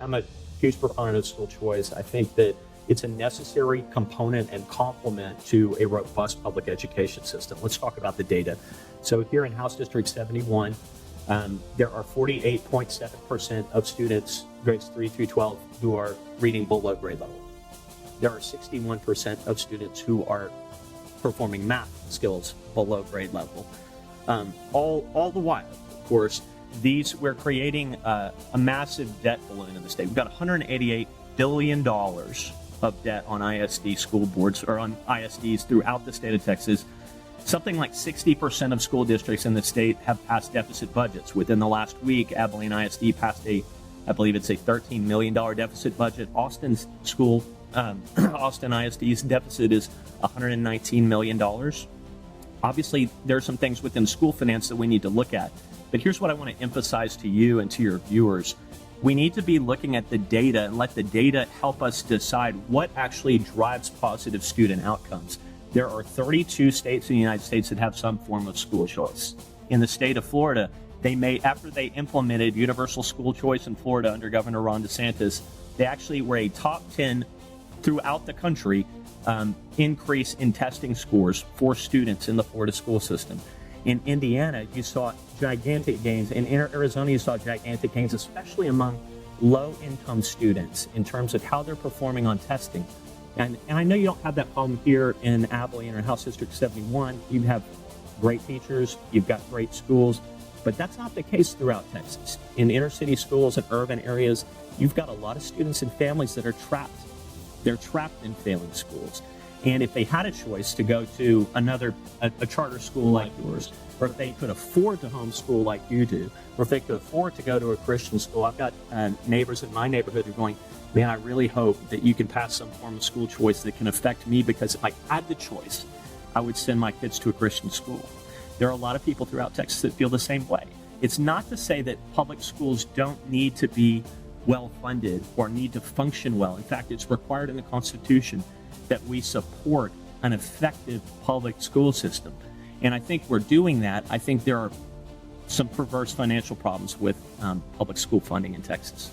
I'm a huge proponent of school choice. I think that it's a necessary component and complement to a robust public education system. Let's talk about the data. So here in House District 71, there are 48.7% of students grades 3 through 12 who are reading below grade level. There are 61% of students who are performing math skills below grade level. All the while, of course, we're creating a massive debt balloon in the state. We've got $188 billion of debt on ISD school boards, or on ISDs throughout the state of Texas. Something like 60% of school districts in the state have passed deficit budgets. Within the last week, Abilene ISD passed I believe it's a $13 million deficit budget. Austin ISD's deficit is $119 million. Obviously, there are some things within school finance that we need to look at. But here's what I want to emphasize to you and to your viewers. We need to be looking at the data and let the data help us decide what actually drives positive student outcomes. There are 32 states in the United States that have some form of school choice. In the state of Florida, after they implemented universal school choice in Florida under Governor Ron DeSantis, they actually were a top 10 throughout the country increase in testing scores for students in the Florida school system. In Indiana, you saw gigantic gains. In Arizona, you saw gigantic gains, especially among low-income students in terms of how they're performing on testing. And I know you don't have that problem here in Abilene or House District 71. You have great teachers, you've got great schools, but that's not the case throughout Texas. In inner city schools and urban areas, you've got a lot of students and families that are trapped. They're trapped in failing schools. And if they had a choice to go to a charter school like yours, or if they could afford to homeschool like you do, or if they could afford to go to a Christian school, I've got neighbors in my neighborhood who are going, man, I really hope that you can pass some form of school choice that can affect me, because if I had the choice, I would send my kids to a Christian school. There are a lot of people throughout Texas that feel the same way. It's not to say that public schools don't need to be well-funded or need to function well. In fact, it's required in the Constitution that we support an effective public school system. And I think we're doing that. I think there are some perverse financial problems with public school funding in Texas.